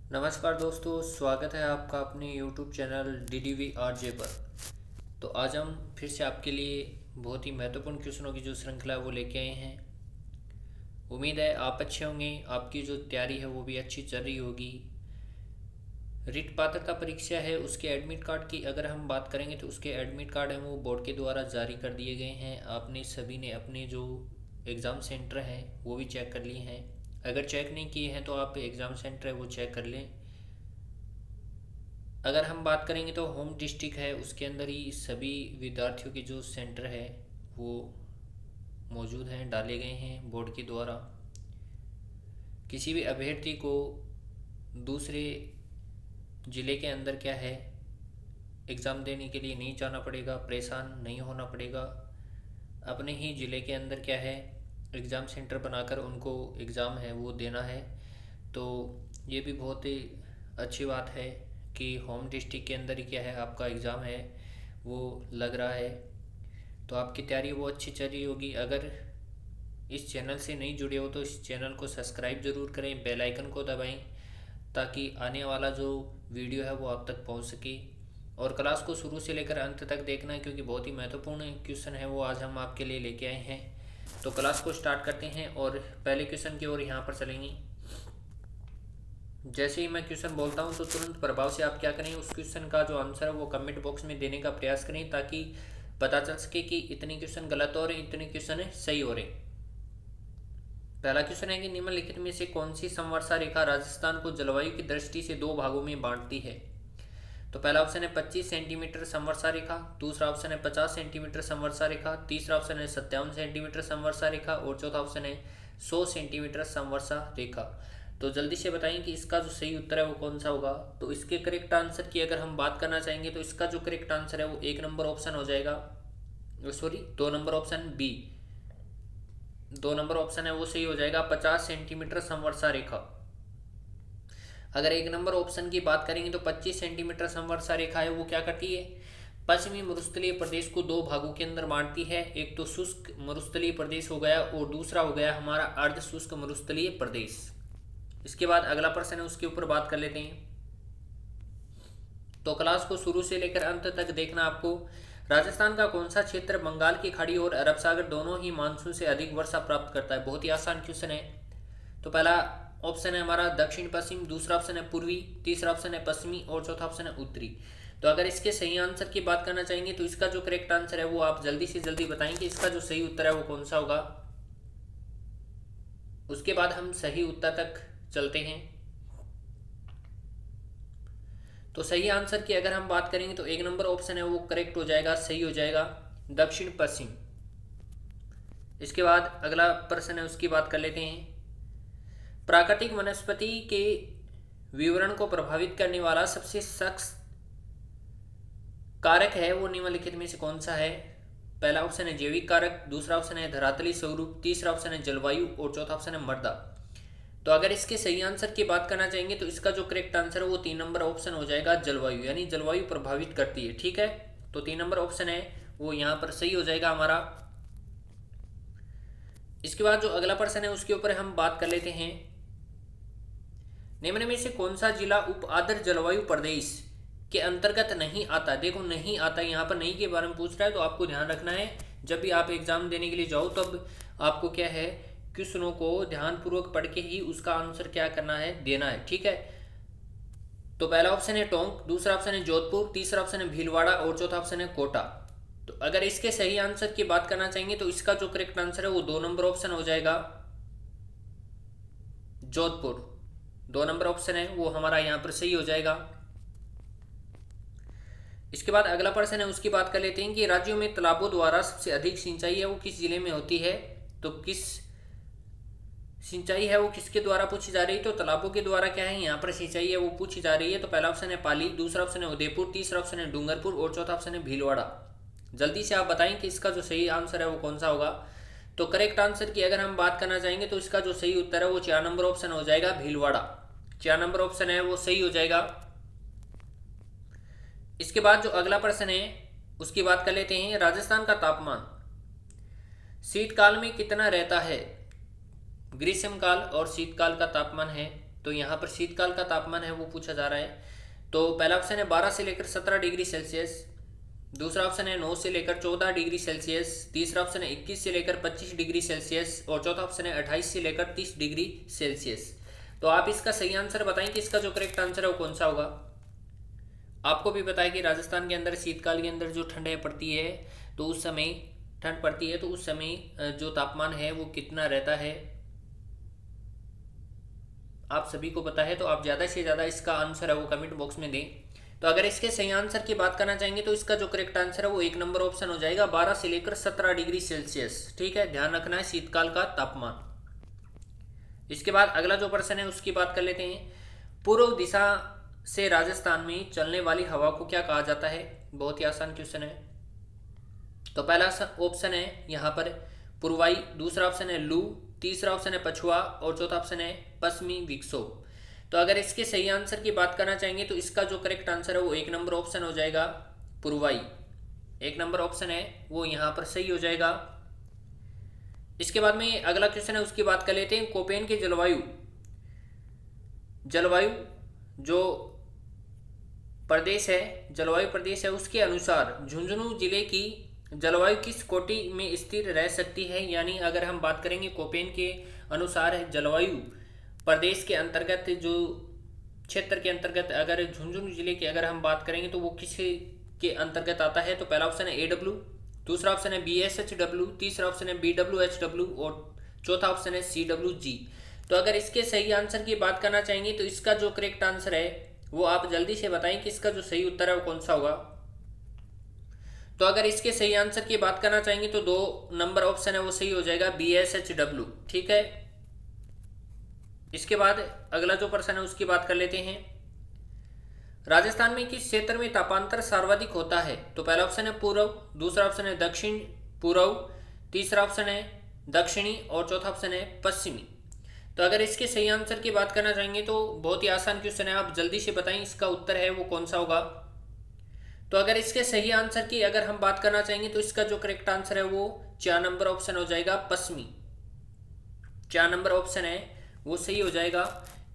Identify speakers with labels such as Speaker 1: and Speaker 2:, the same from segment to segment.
Speaker 1: नमस्कार दोस्तों, स्वागत है आपका अपने YouTube चैनल DDV RJ पर। तो आज हम फिर से आपके लिए बहुत ही महत्वपूर्ण क्वेश्चनों की जो श्रृंखला है वो लेके आए हैं। उम्मीद है आप अच्छे होंगे, आपकी जो तैयारी है वो भी अच्छी चल रही होगी। रिट पात्रता परीक्षा है, उसके एडमिट कार्ड की अगर हम बात करेंगे तो उसके एडमिट कार्ड हैं वो बोर्ड के द्वारा जारी कर दिए गए हैं। आपने सभी ने अपने जो एग्ज़ाम सेंटर हैं वो भी चेक कर लिए हैं। अगर चेक नहीं किए हैं तो आप एग्ज़ाम सेंटर है वो चेक कर लें। अगर हम बात करेंगे तो होम डिस्ट्रिक्ट है उसके अंदर ही सभी विद्यार्थियों के जो सेंटर है वो मौजूद हैं, डाले गए हैं बोर्ड के द्वारा। किसी भी अभ्यर्थी को दूसरे ज़िले के अंदर क्या है एग्ज़ाम देने के लिए नहीं जाना पड़ेगा, परेशान नहीं होना पड़ेगा। अपने ही ज़िले के अंदर क्या है एग्ज़ाम सेंटर बनाकर उनको एग्ज़ाम है वो देना है। तो ये भी बहुत ही अच्छी बात है कि होम डिस्ट्रिक्ट के अंदर ही क्या है आपका एग्ज़ाम है वो लग रहा है। तो आपकी तैयारी वो अच्छी चल रही होगी। अगर इस चैनल से नहीं जुड़े हो तो इस चैनल को सब्सक्राइब ज़रूर करें, बेल आइकन को दबाएं ताकि आने वाला जो वीडियो है वो आप तक पहुंच सके। और क्लास को शुरू से लेकर अंत तक देखना है क्योंकि बहुत ही महत्वपूर्ण क्वेश्चन है वो आज हम आपके लिए लेके आए हैं। तो क्लास को स्टार्ट करते हैं और पहले क्वेश्चन की ओर यहाँ पर चलेंगे। जैसे ही मैं क्वेश्चन बोलता हूँ तो तुरंत प्रभाव से आप क्या करें, उस क्वेश्चन का जो आंसर है वो कमेंट बॉक्स में देने का प्रयास करें ताकि पता चल सके कि इतने क्वेश्चन गलत हो रहे हैं, इतने क्वेश्चन सही हो रहे हैं। पहला क्वेश्चन है कि निम्नलिखित में से कौन सी समवर्षा रेखा राजस्थान को जलवायु की दृष्टि से दो भागों में बांटती है। तो पहला ऑप्शन है 25 सेंटीमीटर समवर्षा रेखा, दूसरा ऑप्शन है 50 सेंटीमीटर समवर्षा रेखा, तीसरा ऑप्शन है 57 सेंटीमीटर समवर्षा रेखा और चौथा ऑप्शन है 100 सेंटीमीटर समवर्षा रेखा। तो जल्दी से बताएं कि इसका जो सही उत्तर है वो कौन सा होगा। तो इसके करेक्ट आंसर की अगर हम बात करना चाहेंगे तो इसका जो करेक्ट आंसर है वो 1 नंबर ऑप्शन हो जाएगा, sorry 2 number option B, 2 number option है वो सही हो जाएगा, 50 सेंटीमीटर समवर्षा रेखा। अगर 1 नंबर ऑप्शन की बात करेंगे तो 25 सेंटीमीटर समवर्षा रेखा है वो क्या करती है, पश्चिमी मरुस्थलीय प्रदेश को दो भागों के अंदर बांटती है। एक तो शुष्क मरुस्थलीय प्रदेश हो गया और दूसरा हो गया हमारा अर्ध शुष्क मरुस्थलीय प्रदेश। इसके बाद अगला प्रश्न है उसके ऊपर बात कर लेते हैं। तो क्लास को शुरू से लेकर अंत तक देखना आपको। राजस्थान का कौन सा क्षेत्र बंगाल की खाड़ी और अरब सागर दोनों ही मानसून से अधिक वर्षा प्राप्त करता है। बहुत ही आसान क्वेश्चन है। तो पहला ऑप्शन है हमारा दक्षिण पश्चिम, दूसरा ऑप्शन है पूर्वी, तीसरा ऑप्शन है पश्चिमी और चौथा ऑप्शन है उत्तरी। तो अगर इसके सही आंसर की बात करना चाहेंगे तो इसका जो करेक्ट आंसर है वो आप जल्दी से जल्दी बताएंगे इसका जो सही उत्तर है वो कौन सा होगा। उसके बाद हम सही उत्तर तक चलते हैं। तो सही आंसर की अगर हम बात करेंगे तो 1 नंबर ऑप्शन है वो करेक्ट हो जाएगा, सही हो जाएगा, दक्षिण पश्चिम। इसके बाद अगला प्रश्न है उसकी बात कर लेते हैं। प्राकृतिक वनस्पति के विवरण को प्रभावित करने वाला सबसे सख्त कारक है वो निम्नलिखित में से कौन सा है। पहला ऑप्शन है जैविक कारक, दूसरा ऑप्शन है धरातली स्वरूप, तीसरा ऑप्शन है जलवायु और चौथा ऑप्शन है मृदा। तो अगर इसके सही आंसर की बात करना चाहेंगे तो इसका जो करेक्ट आंसर है वो 3 नंबर ऑप्शन हो जाएगा, जलवायु, यानी जलवायु प्रभावित करती है। ठीक है, तो 3 नंबर ऑप्शन है वो यहाँ पर सही हो जाएगा हमारा। इसके बाद जो अगला प्रश्न है उसके ऊपर हम बात कर लेते हैं। निम्न में से कौन सा जिला उप आर्द्र जलवायु प्रदेश के अंतर्गत नहीं आता। देखो नहीं आता, यहाँ पर नहीं के बारे में पूछ रहा है तो आपको ध्यान रखना है जब भी आप एग्जाम देने के लिए जाओ तब आपको क्या है क्वेश्चनों को ध्यानपूर्वक पढ़ के ही उसका आंसर क्या करना है, देना है। ठीक है, तो पहला ऑप्शन है टोंक, दूसरा ऑप्शन है जोधपुर, तीसरा ऑप्शन है भीलवाड़ा और चौथा ऑप्शन है कोटा। तो अगर इसके सही आंसर की बात करना चाहेंगे तो इसका जो करेक्ट आंसर है वो 2 नंबर ऑप्शन हो जाएगा, जोधपुर। 2 नंबर ऑप्शन है वो हमारा यहाँ पर सही हो जाएगा। इसके बाद अगला प्रश्न है उसकी बात कर लेते हैं कि राज्यों में तालाबों द्वारा सबसे अधिक सिंचाई है वो किस जिले में होती है। तो किस सिंचाई है वो किसके द्वारा पूछी जा रही है। तो तालाबों के द्वारा क्या है यहाँ पर सिंचाई है वो पूछी जा रही है। तो पहला ऑप्शन है पाली, दूसरा ऑप्शन है उदयपुर, तीसरा ऑप्शन है डूंगरपुर और चौथा ऑप्शन है भीलवाड़ा। जल्दी से आप बताएं कि इसका जो सही आंसर है वो कौन सा होगा। तो करेक्ट आंसर की अगर हम बात करना चाहेंगे तो इसका जो सही उत्तर है वो 4 नंबर ऑप्शन हो जाएगा, भीलवाड़ा। 4 नंबर ऑप्शन है वो सही हो जाएगा। इसके बाद जो अगला प्रश्न है उसकी बात कर लेते हैं। राजस्थान का तापमान शीतकाल में कितना रहता है। ग्रीष्म काल और शीतकाल का तापमान है तो यहाँ पर शीतकाल का तापमान है वो पूछा जा रहा है। तो पहला ऑप्शन है 12 से लेकर 17 डिग्री सेल्सियस, दूसरा ऑप्शन है 9 से लेकर 14 डिग्री सेल्सियस, तीसरा ऑप्शन है 21 से लेकर 25 डिग्री सेल्सियस और चौथा ऑप्शन है 28 से लेकर 30 डिग्री सेल्सियस। तो आप इसका सही आंसर बताएं कि इसका जो करेक्ट आंसर है वो कौन सा होगा। आपको भी पता है कि राजस्थान के अंदर शीतकाल के अंदर जो ठंड पड़ती है तो उस समय ठंड पड़ती है तो उस समय जो तापमान है वो कितना रहता है, आप सभी को पता है। तो आप ज़्यादा से ज़्यादा इसका आंसर है वो कमेंट बॉक्स में दें। तो अगर इसके सही आंसर की बात करना चाहेंगे तो इसका जो करेक्ट आंसर है वो 1 नंबर ऑप्शन हो जाएगा, 12 से लेकर 17 डिग्री सेल्सियस। ठीक है, ध्यान रखना है शीतकाल का तापमान। इसके बाद अगला जो प्रश्न है उसकी बात कर लेते हैं। पूर्व दिशा से राजस्थान में चलने वाली हवा को क्या कहा जाता है। बहुत ही आसान क्वेश्चन है। तो पहला ऑप्शन है यहाँ पर पूर्वाई, दूसरा ऑप्शन है लू, तीसरा ऑप्शन है पछुआ और चौथा ऑप्शन है पश्चिमी विक्षोभ। तो अगर इसके सही आंसर की बात करना चाहेंगे तो इसका जो करेक्ट आंसर है वो 1 नंबर ऑप्शन हो जाएगा, पूर्वाई। 1 नंबर ऑप्शन है वो यहाँ पर सही हो जाएगा। इसके बाद में अगला क्वेश्चन है उसकी बात कर लेते हैं। कोपेन के जलवायु जो जलवायु प्रदेश है उसके अनुसार झुंझुनू जिले की जलवायु किस कोटि में स्थिर रह सकती है। यानी अगर हम बात करेंगे कोपेन के अनुसार जलवायु प्रदेश के अंतर्गत जो क्षेत्र के अंतर्गत अगर झुंझुनू जिले की अगर हम बात करेंगे तो वो किस के अंतर्गत आता है। तो पहला ऑप्शन है AW, दूसरा ऑप्शन है BSHW, तीसरा ऑप्शन है BWHW और चौथा ऑप्शन है CWG। तो अगर इसके सही आंसर की बात करना चाहेंगे तो इसका जो करेक्ट आंसर है वो आप जल्दी से बताएं कि इसका जो सही उत्तर है वो कौन सा होगा। तो अगर इसके सही आंसर की बात करना चाहेंगे तो 2 नंबर ऑप्शन है वो सही हो जाएगा, BSHW। ठीक है, इसके बाद अगला जो प्रश्न है उसकी बात कर लेते हैं। राजस्थान में किस क्षेत्र में तापांतर सर्वाधिक होता है। तो पहला ऑप्शन है पूर्व, दूसरा ऑप्शन है दक्षिण पूर्व, तीसरा ऑप्शन है दक्षिणी और चौथा ऑप्शन है पश्चिमी। तो अगर इसके सही आंसर की बात करना चाहेंगे तो बहुत ही आसान क्वेश्चन है, आप जल्दी से बताएं इसका उत्तर है वो कौन सा होगा। तो अगर इसके सही आंसर की अगर हम बात करना चाहेंगे तो इसका जो करेक्ट आंसर है वो 4 नंबर ऑप्शन हो जाएगा, पश्चिमी। 4 नंबर ऑप्शन है वो सही हो जाएगा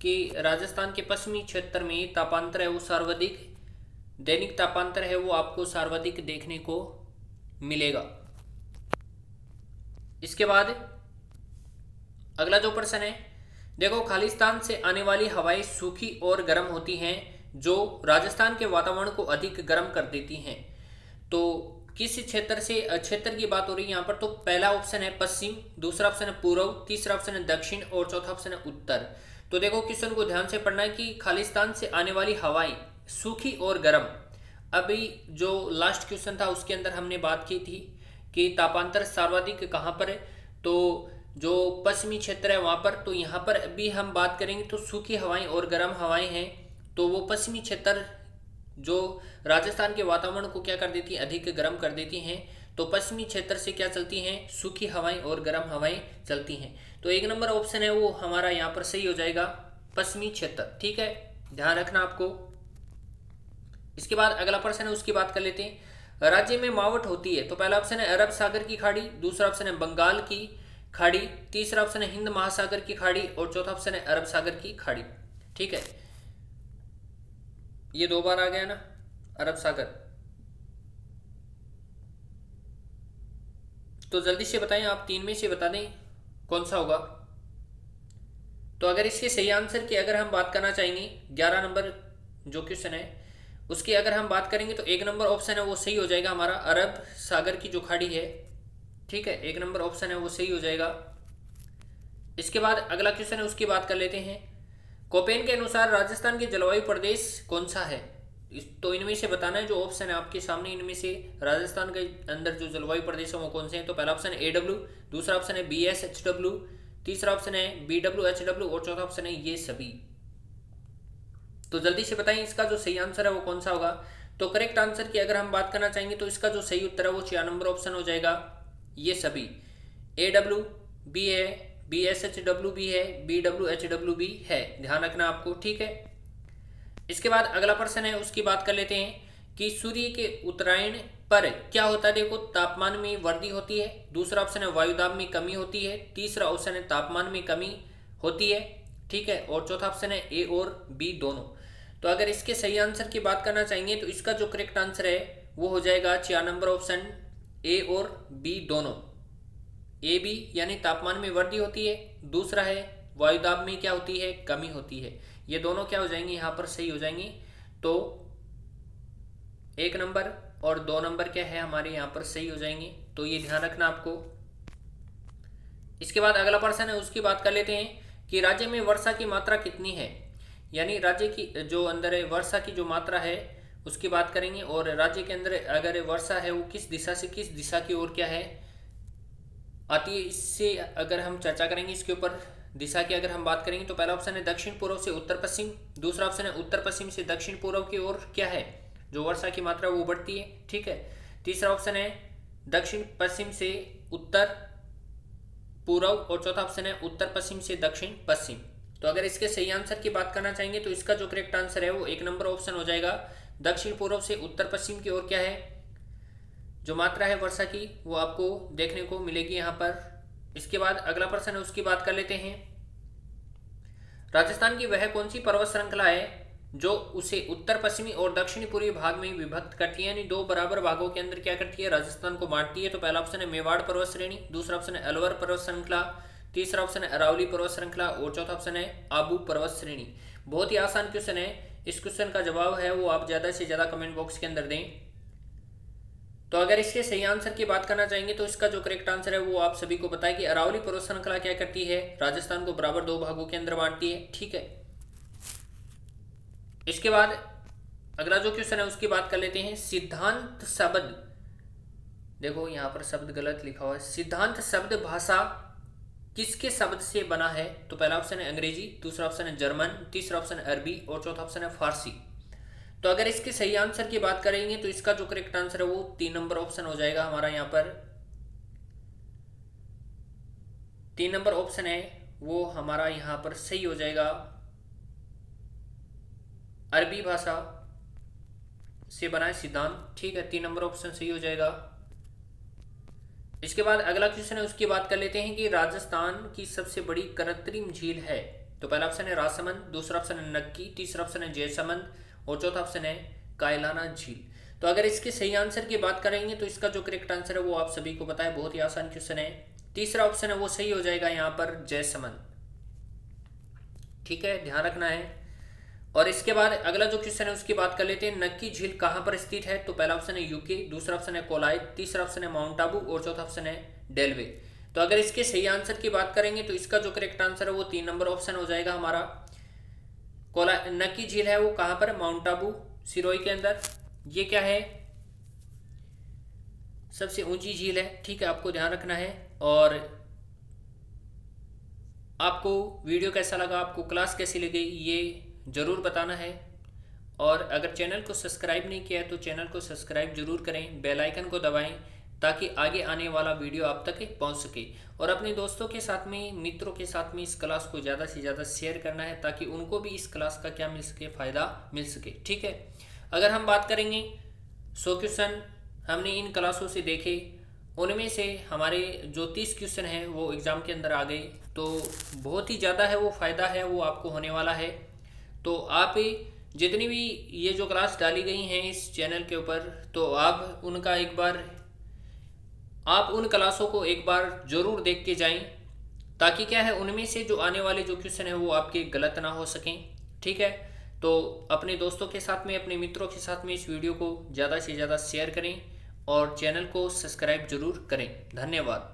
Speaker 1: कि राजस्थान के पश्चिमी क्षेत्र में तापांतर है वो सर्वाधिक, दैनिक तापांतर है वो आपको सर्वाधिक देखने को मिलेगा। इसके बाद अगला जो प्रश्न है, देखो खालिस्तान से आने वाली हवाएं सूखी और गर्म होती हैं जो राजस्थान के वातावरण को अधिक गर्म कर देती हैं। तो किस क्षेत्र की बात हो रही है यहाँ पर। तो पहला ऑप्शन है पश्चिम, दूसरा ऑप्शन है पूर्व, तीसरा ऑप्शन है दक्षिण और चौथा ऑप्शन है उत्तर। तो देखो क्वेश्चन को ध्यान से पढ़ना है कि खालिस्तान से आने वाली हवाएं सूखी और गर्म। अभी जो लास्ट क्वेश्चन था उसके अंदर हमने बात की थी कि तापांतर सर्वाधिक कहाँ पर है, तो जो पश्चिमी क्षेत्र है वहाँ पर। तो यहाँ पर अभी हम बात करेंगे तो सूखी हवाएं और गर्म हवाएं हैं। तो वो पश्चिमी क्षेत्र जो राजस्थान के वातावरण को क्या कर देती है, अधिक गर्म कर देती हैं। तो पश्चिमी क्षेत्र से क्या चलती हैं, सूखी हवाएं और गर्म हवाएं चलती हैं। तो 1 नंबर ऑप्शन है वो हमारा यहाँ पर सही हो जाएगा, पश्चिमी क्षेत्र। ठीक है, ध्यान रखना आपको। इसके बाद अगला प्रश्न है उसकी बात कर लेते हैं। राज्य में मावट होती है। तो पहला ऑप्शन है अरब सागर की खाड़ी, दूसरा ऑप्शन है बंगाल की खाड़ी, तीसरा ऑप्शन है हिंद महासागर की खाड़ी और चौथा ऑप्शन है अरब सागर की खाड़ी। ठीक है, ये 2 बार आ गया ना अरब सागर। तो जल्दी से बताएं, आप 3 में से बता दें कौन सा होगा। तो अगर इसके सही आंसर की अगर हम बात करना चाहेंगे 11 नंबर जो क्वेश्चन है उसकी अगर हम बात करेंगे तो 1 नंबर ऑप्शन है वो सही हो जाएगा हमारा, अरब सागर की जो खाड़ी है। ठीक है, 1 नंबर ऑप्शन है वो सही हो जाएगा। इसके बाद अगला क्वेश्चन है उसकी बात कर लेते हैं। कोपेन के अनुसार राजस्थान के जलवायु प्रदेश कौन सा है। तो इनमें से बताना है जो ऑप्शन है आपके सामने, इनमें से राजस्थान के अंदर जो जलवायु प्रदेश है वो कौन से हैं। तो पहला ऑप्शन है AW, दूसरा ऑप्शन है BSHW, तीसरा ऑप्शन है BWHW और चौथा ऑप्शन है ये सभी। तो जल्दी से बताएं इसका जो सही आंसर है वो कौन सा होगा। तो करेक्ट आंसर की अगर हम बात करना चाहेंगे तो इसका जो सही उत्तर है वो 4 नंबर ऑप्शन हो जाएगा, ये सभी। AW भी है, BSHW भी है, BWHW भी है, ध्यान रखना आपको। ठीक है, इसके बाद अगला प्रश्न है उसकी बात कर लेते हैं कि सूर्य के उत्तरायण पर क्या होता है। देखो तापमान में वृद्धि होती है, दूसरा ऑप्शन है वायुदाब में कमी होती है, तीसरा ऑप्शन है तापमान में कमी होती है, ठीक है, और चौथा ऑप्शन है ए और बी दोनों। तो अगर इसके सही आंसर की बात करना चाहेंगे तो इसका जो करेक्ट आंसर है वो हो जाएगा 4 नंबर ऑप्शन ए और बी दोनों। ए बी यानी तापमान में वृद्धि होती है, दूसरा है वायुदाब में क्या होती है, कमी होती है। ये दोनों क्या हो जाएंगे यहाँ पर सही हो जाएंगे। तो 1 नंबर और 2 नंबर क्या है हमारे यहाँ पर सही हो जाएंगे, तो ये ध्यान रखना आपको। इसके बाद अगला प्रश्न है उसकी बात कर लेते हैं कि राज्य में वर्षा की मात्रा कितनी है, यानी राज्य की जो अंदर है वर्षा की जो मात्रा है उसकी बात करेंगे, और राज्य के अंदर अगर वर्षा है वो किस दिशा से किस दिशा की ओर क्या है आती है, इससे अगर हम चर्चा करेंगे इसके ऊपर दिशा की अगर हम बात करेंगे तो पहला ऑप्शन है दक्षिण पूर्व से उत्तर पश्चिम, दूसरा ऑप्शन है उत्तर पश्चिम से दक्षिण पूर्व की ओर क्या है जो वर्षा की मात्रा वो बढ़ती है, ठीक है। तीसरा ऑप्शन है दक्षिण पश्चिम से उत्तर पूर्व, और चौथा ऑप्शन है उत्तर पश्चिम से दक्षिण पश्चिम। तो अगर इसके सही आंसर की बात करना चाहेंगे तो इसका जो करेक्ट आंसर है वो 1 नंबर ऑप्शन हो जाएगा, दक्षिण पूर्व से उत्तर पश्चिम की ओर क्या है जो मात्रा है वर्षा की वो आपको देखने को मिलेगी यहाँ पर। इसके बाद अगला प्रश्न है उसकी बात कर लेते हैं। राजस्थान की वह कौन सी पर्वत श्रृंखला है जो उसे उत्तर पश्चिमी और दक्षिणी पूर्वी भाग में विभक्त करती है, यानी 2 बराबर भागों के अंदर क्या करती है राजस्थान को बांटती है। तो पहला ऑप्शन है मेवाड़ पर्वत श्रेणी, दूसरा ऑप्शन है अलवर पर्वत श्रृंखला, तीसरा ऑप्शन है अरावली पर्वत श्रृंखला, और चौथा ऑप्शन है आबू पर्वत श्रेणी। बहुत ही आसान क्वेश्चन है, इस क्वेश्चन का जवाब है वो आप ज्यादा से ज्यादा कमेंट बॉक्स के अंदर दें। तो अगर इसके सही आंसर की बात करना चाहेंगे तो इसका जो करेक्ट आंसर है वो आप सभी को पता है कि अरावली पर्वत श्रृंखला क्या करती है राजस्थान को बराबर 2 भागों के अंदर बांटती है, ठीक है। इसके बाद अगला जो क्वेश्चन है उसकी बात कर लेते हैं। सिद्धांत शब्द, देखो यहां पर शब्द गलत लिखा हुआ है, सिद्धांत शब्द भाषा किसके शब्द से बना है, तो पहला ऑप्शन है अंग्रेजी, दूसरा ऑप्शन है जर्मन, तीसरा ऑप्शन है अरबी, और चौथा ऑप्शन है फारसी। तो अगर इसके सही आंसर की बात करेंगे तो इसका जो करेक्ट आंसर है वो 3 नंबर ऑप्शन हो जाएगा हमारा यहाँ पर। 3 नंबर ऑप्शन है वो हमारा यहाँ पर सही हो जाएगा, अरबी भाषा से बना है सिद्धांत, ठीक है। 3 नंबर ऑप्शन सही हो जाएगा। इसके बाद अगला क्वेश्चन है उसकी बात कर लेते हैं कि राजस्थान की सबसे बड़ी कृत्रिम झील है, तो पहला ऑप्शन है राजसमंद, दूसरा ऑप्शन है नक्की, तीसरा ऑप्शन है जयसमंद, और चौथा ऑप्शन है कायलाना झील। तो अगर इसके सही आंसर की बात करेंगे तो इसका जो करेक्ट आंसर है वो आप सभी को पता है, बहुत ही आसान क्वेश्चन है, तीसरा ऑप्शन है वो सही हो जाएगा यहाँ पर जयसमंद, ठीक है, ध्यान रखना है। और इसके बाद अगला जो क्वेश्चन है उसकी बात कर लेते हैं। नक्की झील कहाँ पर स्थित है, तो पहला ऑप्शन है यूके, दूसरा ऑप्शन है कोलायत, तीसरा ऑप्शन है माउंट आबू, और चौथा ऑप्शन है डेलवे। तो अगर इसके सही आंसर की बात करेंगे तो इसका जो करेक्ट आंसर है वो 3 नंबर ऑप्शन हो जाएगा हमारा। नक्की झील है वो कहाँ पर, माउंट आबू सिरोही के अंदर। ये क्या है, सबसे ऊंची झील है, ठीक है, आपको ध्यान रखना है। और आपको वीडियो कैसा लगा, आपको क्लास कैसी लगी ये ज़रूर बताना है। और अगर चैनल को सब्सक्राइब नहीं किया है तो चैनल को सब्सक्राइब जरूर करें, बेल आइकन को दबाएं ताकि आगे आने वाला वीडियो आप तक पहुंच सके। और अपने दोस्तों के साथ में, मित्रों के साथ में इस क्लास को ज़्यादा से ज़्यादा शेयर करना है ताकि उनको भी इस क्लास का क्या मिल सके, फ़ायदा मिल सके, ठीक है। अगर हम बात करेंगे 100 क्वेश्चन हमने इन क्लासों से देखे, उनमें से हमारे जो 30 क्वेश्चन हैं वो एग्ज़ाम के अंदर आ गए, तो बहुत ही ज़्यादा है वो फ़ायदा है वो आपको होने वाला है। तो आप जितनी भी ये जो क्लास डाली गई हैं इस चैनल के ऊपर, तो आप उनका एक बार, आप उन क्लासों को एक बार ज़रूर देख के जाएं ताकि क्या है उनमें से जो आने वाले जो क्वेश्चन है वो आपके गलत ना हो सकें, ठीक है। तो अपने दोस्तों के साथ में, अपने मित्रों के साथ में इस वीडियो को ज़्यादा से ज़्यादा शेयर करें और चैनल को सब्सक्राइब जरूर करें। धन्यवाद।